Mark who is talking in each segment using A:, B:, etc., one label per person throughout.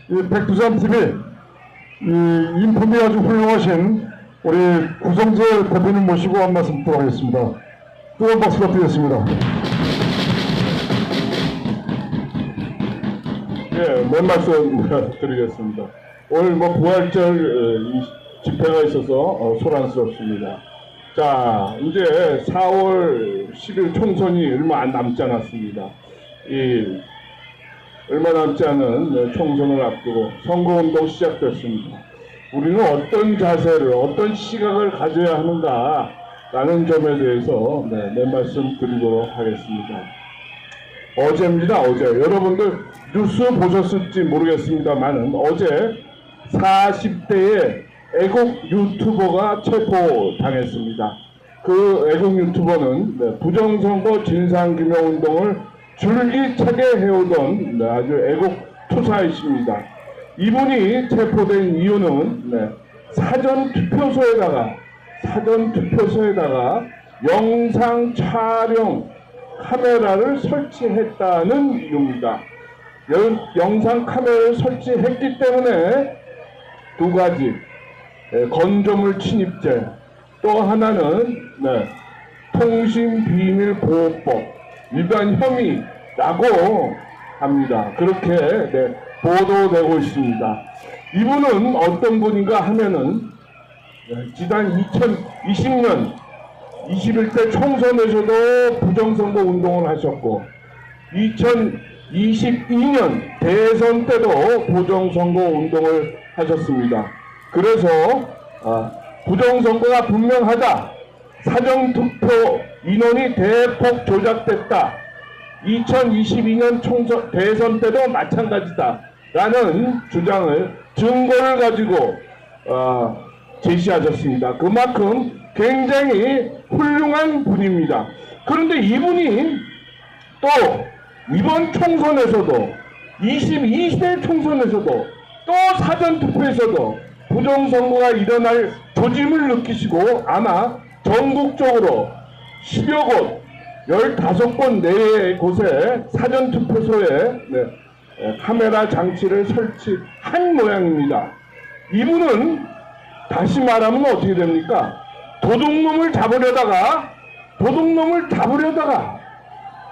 A: 백두산 TV 인품이 아주 훌륭하신 우리 구성재 대표님 모시고 한 말씀 듣도록 하겠습니다. 뜨거운 박수 부탁드리겠습니다.
B: 맨 말씀 드리겠습니다. 오늘 부활절 집회가 있어서 소란스럽습니다. 자, 이제 4월 10일 총선이 얼마 남지 않았습니다. 얼마 남지 않은 총선을 앞두고 선거운동 시작됐습니다. 우리는 어떤 자세를, 어떤 시각을 가져야 하는가라는 점에 대해서 내 말씀 드리도록 하겠습니다. 어제입니다. 어제 여러분들 뉴스 보셨을지 모르겠습니다만 어제 40대의 애국 유튜버가 체포당했습니다. 그 애국 유튜버는 부정선거 진상규명운동을 줄기차게 해오던 아주 애국 투사이십니다. 이분이 체포된 이유는 사전 투표소에다가 영상 촬영 카메라를 설치했다는 이유입니다. 영상 카메라를 설치했기 때문에 두 가지, 건조물 침입죄, 또 하나는 통신비밀보호법 위반 혐의라고 합니다. 그렇게 보도되고 있습니다. 이분은 어떤 분인가 하면은 지난 2020년 21대 총선에서도 부정선거 운동을 하셨고 2022년 대선 때도 부정선거 운동을 하셨습니다. 그래서 부정선거가 분명하다, 사전투표 인원이 대폭 조작됐다, 2022년 총선 대선 때도 마찬가지다 라는 주장을, 증거를 가지고 제시하셨습니다. 그만큼 굉장히 훌륭한 분입니다. 그런데 이분이 또 이번 총선에서도 22대 총선에서도 또 사전투표에서도 부정선거가 일어날 조짐을 느끼시고 아마 전국적으로 10여 곳 15곳 내의 곳에 사전투표소에 카메라 장치를 설치한 모양입니다. 이분은 다시 말하면 어떻게 됩니까? 도둑놈을 잡으려다가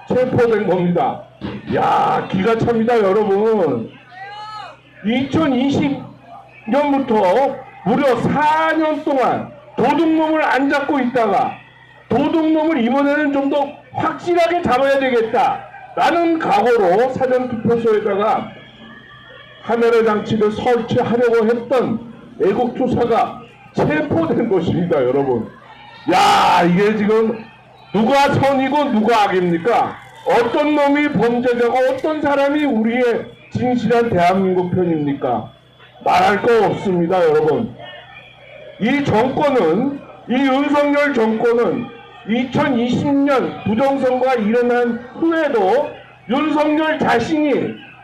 B: 체포된 겁니다. 야, 기가 찹니다, 여러분. 2020년부터 무려 4년 동안 도둑놈을 안 잡고 있다가 도둑놈을 이번에는 좀 더 확실하게 잡아야 되겠다라는 각오로 사전투표소에다가 카메라 장치를 설치하려고 했던 애국투사가 체포된 것입니다, 여러분. 야, 이게 지금 누가 선이고 누가 악입니까? 어떤 놈이 범죄자고 어떤 사람이 우리의 진실한 대한민국 편입니까? 말할 거 없습니다, 여러분. 이 정권은, 이 윤석열 정권은 2020년 부정선거가 일어난 후에도 윤석열 자신이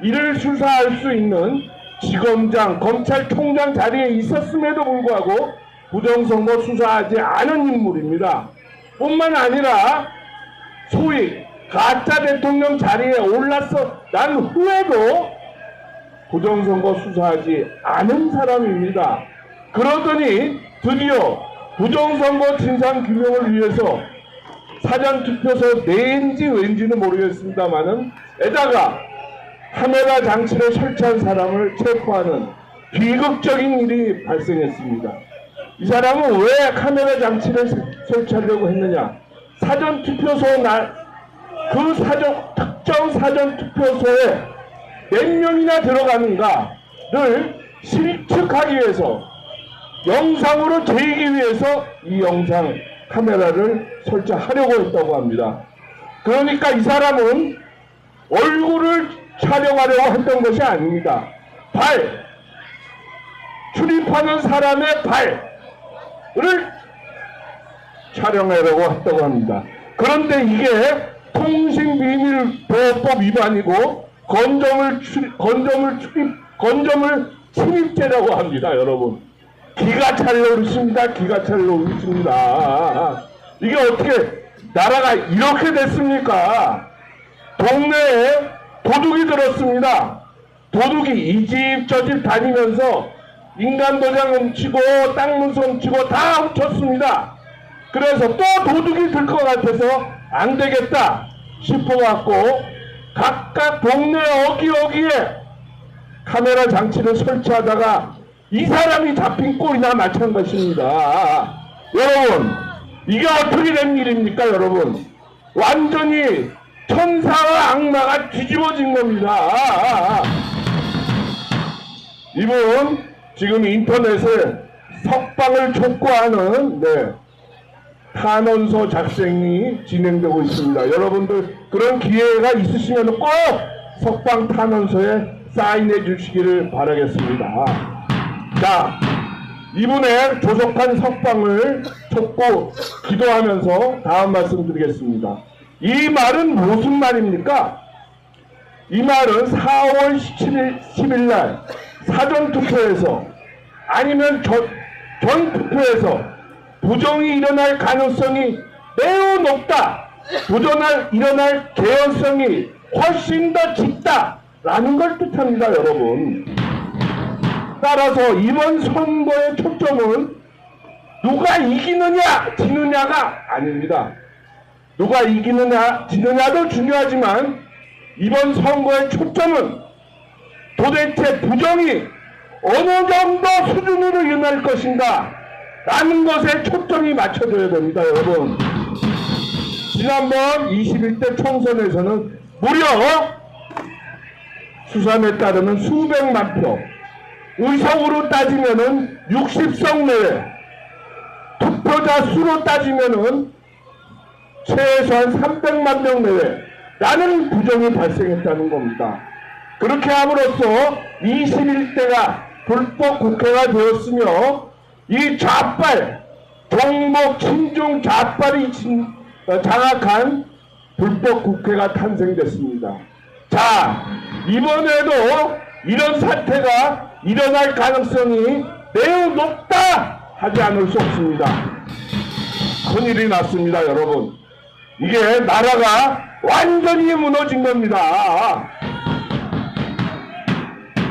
B: 이를 수사할 수 있는 지검장, 검찰총장 자리에 있었음에도 불구하고 부정선거 수사하지 않은 인물입니다. 뿐만 아니라 소위 가짜 대통령 자리에 올라서 난 후에도 부정선거 수사하지 않은 사람입니다. 그러더니 드디어 부정선거 진상규명을 위해서 사전투표소 내인지 왠지는 모르겠습니다만은 에다가 카메라 장치를 설치한 사람을 체포하는 비극적인 일이 발생했습니다. 이 사람은 왜 카메라 장치를 설치하려고 했느냐? 사전투표소 특정 사전투표소에 몇 명이나 들어가는가를 실측하기 위해서, 영상으로 제기 위해서 이 영상 카메라를 설치하려고 했다고 합니다. 그러니까 이 사람은 얼굴을 촬영하려고 했던 것이 아닙니다. 출입하는 사람의 발을 촬영하려고 했다고 합니다. 그런데 이게 통신비밀보호법 위반이고 건조물 침입죄라고 합니다, 여러분. 기가 찰노릇입니다. 기가 찰노릇입니다. 이게 어떻게 나라가 이렇게 됐습니까? 동네에 도둑이 들었습니다. 도둑이 이 집 저 집 다니면서 인간 도장 훔치고 땅 문서 훔치고 다 훔쳤습니다. 그래서 또 도둑이 들 것 같아서 안 되겠다 싶어갖고 각각 동네 어기어기에 카메라 장치를 설치하다가 이 사람이 잡힌 꼴이나 마찬가지입니다. 여러분, 이게 어떻게 된 일입니까, 여러분? 완전히 천사와 악마가 뒤집어진 겁니다. 이분 지금 인터넷에 석방을 촉구하는 탄원서 작성이 진행되고 있습니다. 여러분들 그런 기회가 있으시면 꼭 석방 탄원서에 사인해 주시기를 바라겠습니다. 자, 이분의 조속한 석방을 촉구 기도하면서 다음 말씀 드리겠습니다. 이 말은 무슨 말입니까? 이 말은 4월 10일 날 사전투표에서 아니면 전투표에서 부정이 일어날 가능성이 매우 높다. 일어날 개연성이 훨씬 더 짙다라는 걸 뜻합니다, 여러분. 따라서 이번 선거의 초점은 누가 이기느냐, 지느냐가 아닙니다. 누가 이기느냐, 지느냐도 중요하지만 이번 선거의 초점은 도대체 부정이 어느 정도 수준으로 일어날 것인가 라는 것에 초점이 맞춰져야 됩니다, 여러분. 지난번 21대 총선에서는 무려 수산에 따르면 수백만 표, 의석으로 따지면은 60석 내외, 투표자 수로 따지면은 최소한 300만 명 내외라는 부정이 발생했다는 겁니다. 그렇게 함으로써 21대가 불법 국회가 되었으며 이 좌빨, 종목 친중 좌빨이 장악한 불법 국회가 탄생됐습니다. 자, 이번에도 이런 사태가 일어날 가능성이 매우 높다 하지 않을 수 없습니다. 큰일이 났습니다, 여러분. 이게 나라가 완전히 무너진 겁니다.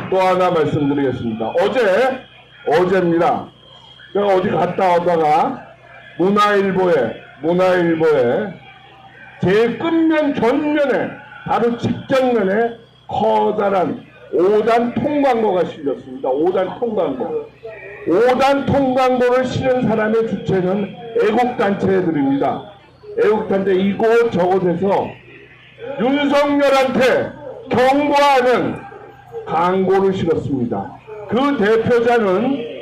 B: 또 하나 말씀드리겠습니다. 어제입니다. 제가 어디 갔다 오다가 문화일보에 제 끝면 전면에 바로 직전면에 커다란 5단 통광고가 실렸습니다. 5단 통광고. 5단 통광고를 실은 사람의 주체는 애국단체들입니다. 애국단체 이곳 저곳에서 윤석열한테 경고하는 광고를 실었습니다. 그 대표자는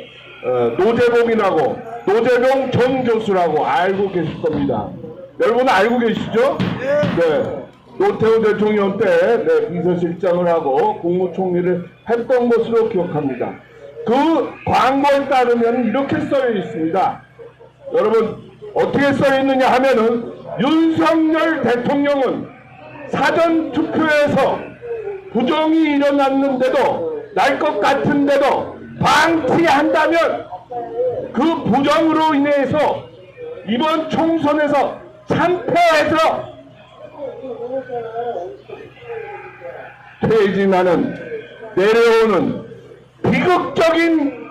B: 노재봉 전 교수라고 알고 계실 겁니다. 여러분 알고 계시죠? 네. 노태우 대통령 때 비서실장을 하고 국무총리를 했던 것으로 기억합니다. 그 광고에 따르면 이렇게 써져 있습니다. 여러분 어떻게 써 있느냐 하면은 윤석열 대통령은 사전투표에서 부정이 일어났는데도 날 것 같은데도 방치한다면 그 부정으로 인해서 이번 총선에서 참패해서 퇴진하는 내려오는 비극적인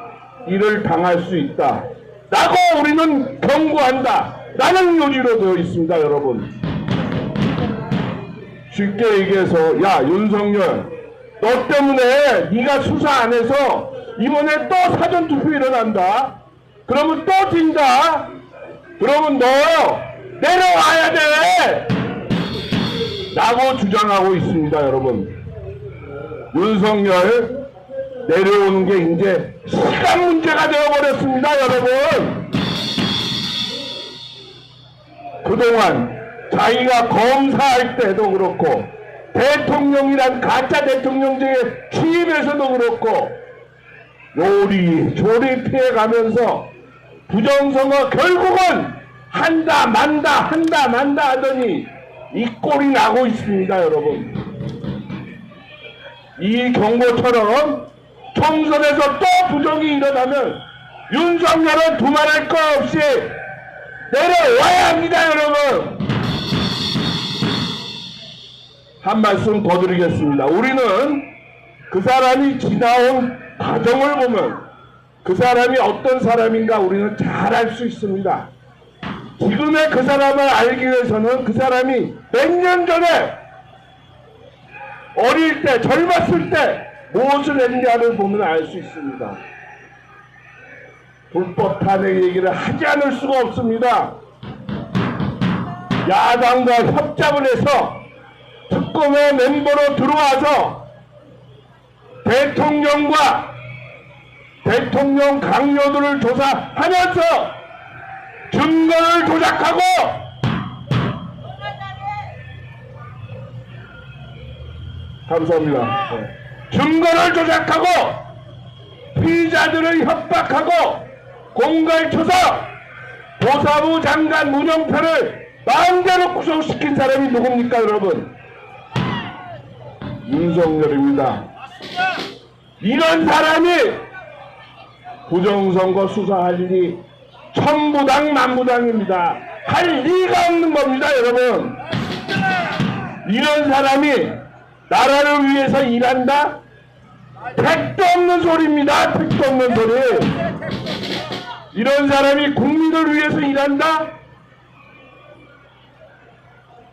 B: 일을 당할 수 있다 라고 우리는 경고한다 라는 요지로 되어 있습니다. 여러분 쉽게 얘기해서 야 윤석열 너 때문에 네가 수사 안 해서 이번에 또 사전투표 일어난다 그러면 또 진다 그러면 너 내려와야 돼 라고 주장하고 있습니다. 여러분 윤석열 내려오는 게 이제 시간 문제가 되어버렸습니다. 여러분 그동안 자기가 검사할 때도 그렇고 대통령이란 가짜 대통령제에 취임해서도 그렇고 요리조리 피해가면서 부정선거 결국은 한다 만다 하더니 이 꼴이 나고 있습니다. 여러분 이 경고처럼 총선에서 또 부정이 일어나면 윤석열은 두말할 거 없이 내려와야 합니다. 여러분 한 말씀 더 드리겠습니다. 우리는 그 사람이 지나온 과정을 보면 그 사람이 어떤 사람인가 우리는 잘 알 수 있습니다. 지금의 그 사람을 알기 위해서는 그 사람이 몇 년 전에 어릴 때, 젊었을 때 무엇을 했냐를 보면 알 수 있습니다. 불법 탄핵 얘기를 하지 않을 수가 없습니다. 야당과 협잡을 해서 특검의 멤버로 들어와서 대통령과 대통령 강요들을 조사하면서 증거를 조작하고 감사합니다. 증거를 조작하고 피의자들을 협박하고 공갈쳐서 보사부 장관 문영표를 마음대로 구속시킨 사람이 누굽니까 여러분? 윤석열입니다. 이런 사람이 부정선거 수사할 일이 천부당 만부당입니다. 할 리가 없는 겁니다 여러분. 이런 사람이 나라를 위해서 일한다? 택도 없는 소리입니다. 택도 없는 소리. 이런 사람이 국민을 위해서 일한다?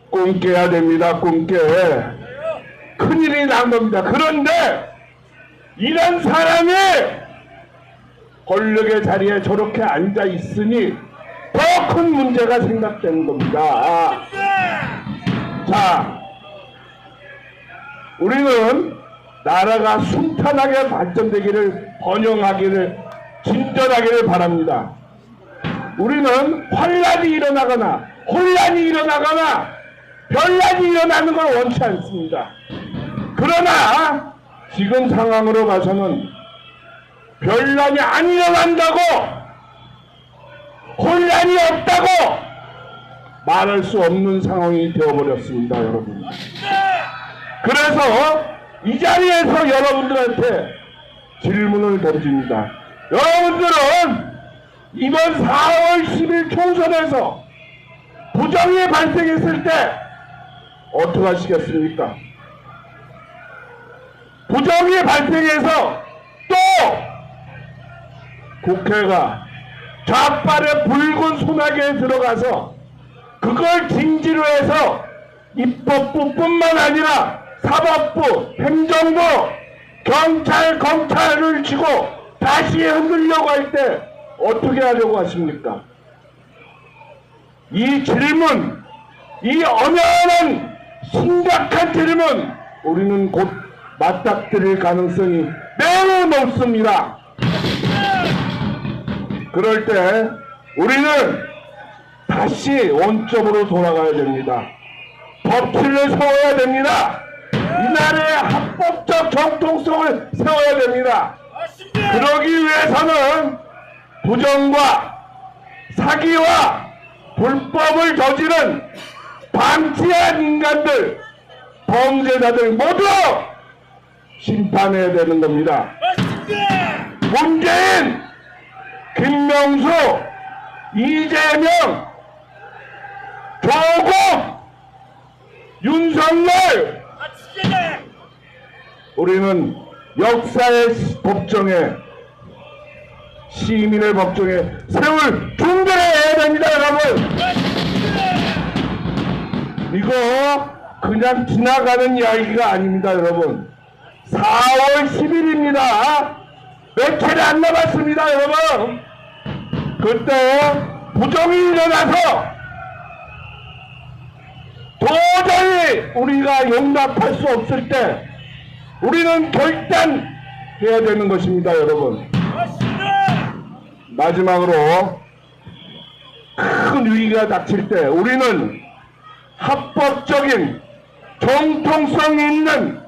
B: 꿈깨야 됩니다. 꿈깨. 큰일이 난 겁니다. 그런데 이런 사람이 권력의 자리에 저렇게 앉아 있으니 더 큰 문제가 생각되는 겁니다. 자, 우리는 나라가 순탄하게 발전되기를, 번영하기를, 진전하기를 바랍니다. 우리는 환란이 일어나거나 혼란이 일어나거나 변란이 일어나는 걸 원치 않습니다. 그러나 지금 상황으로 봐서는 변란이 안 일어난다고, 혼란이 없다고 말할 수 없는 상황이 되어버렸습니다 여러분. 그래서 이 자리에서 여러분들한테 질문을 던집니다. 여러분들은 이번 4월 10일 총선에서 부정이 발생했을 때 어떻게 하시겠습니까? 부정이 발생해서 또 국회가 좌빨의 붉은 소나기에 들어가서 그걸 징지로 해서 입법부뿐만 아니라 사법부, 행정부, 경찰, 검찰을 쥐고 다시 흔들려고 할 때 어떻게 하려고 하십니까? 이 질문, 이 엄연한 심각한 질문, 우리는 곧 맞닥뜨릴 가능성이 매우 높습니다. 그럴 때 우리는 다시 원점으로 돌아가야 됩니다. 법치를 세워야 됩니다. 이 나라의 합법적 정통성을 세워야 됩니다. 그러기 위해서는 부정과 사기와 불법을 저지른 방치한 인간들, 범죄자들 모두 심판해야 되는 겁니다. 문재인, 김명수, 이재명, 조국, 윤석열, 우리는 역사의 법정에, 시민의 법정에 세울 준비를 해야 됩니다 여러분. 이거 그냥 지나가는 이야기가 아닙니다 여러분. 4월 10일입니다 며칠 안 남았습니다 여러분. 그때 부정이 일어나서 도저히 우리가 용납할 수 없을 때 우리는 결단해야 되는 것입니다 여러분. 마지막으로 큰 위기가 닥칠 때 우리는 합법적인 정통성 있는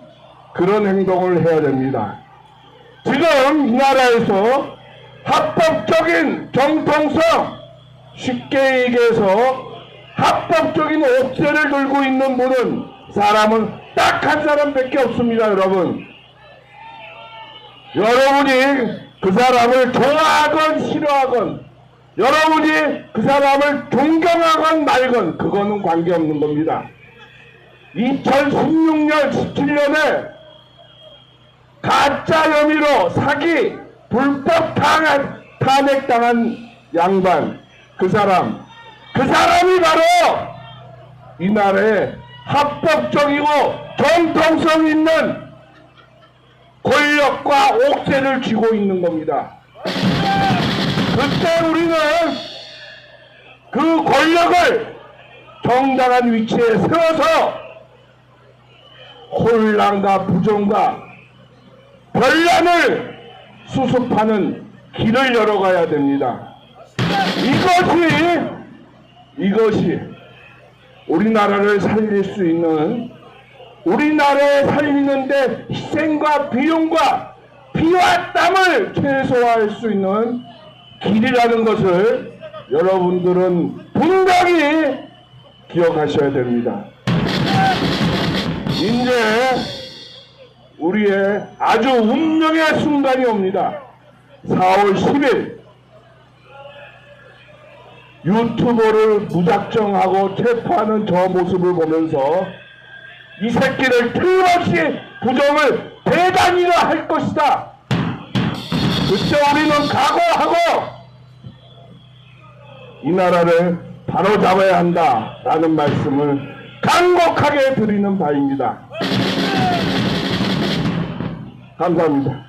B: 그런 행동을 해야 됩니다. 지금 이 나라에서 합법적인 정통성, 쉽게 얘기해서 합법적인 옥새를 들고 있는 분은, 사람은 딱 한 사람밖에 없습니다 여러분. 여러분이 그 사람을 좋아하건 싫어하건, 여러분이 그 사람을 존경하건 말건 그거는 관계없는 겁니다. 2016년, 17년에 가짜 혐의로 사기, 불법 탄핵당한 양반, 그 사람이 바로 이 나라의 합법적이고 정통성 있는 권력과 옥세를 쥐고 있는 겁니다. 그때 우리는 그 권력을 정당한 위치에 세워서 혼란과 부정과 변란을 수습하는 길을 열어가야 됩니다. 이것이 우리나라를 살릴 수 있는, 우리나라에 살리는데 희생과 비용과 피와 땀을 최소화할 수 있는 길이라는 것을 여러분들은 분명히 기억하셔야 됩니다. 이제 우리의 아주 운명의 순간이 옵니다. 4월 10일 유튜버를 무작정하고 체포하는 저 모습을 보면서 이 새끼를 틀림없이 부정을 대단히나 할 것이다. 그때 우리는 각오하고 이 나라를 바로잡아야 한다라는 말씀을 간곡하게 드리는 바입니다. 감사합니다.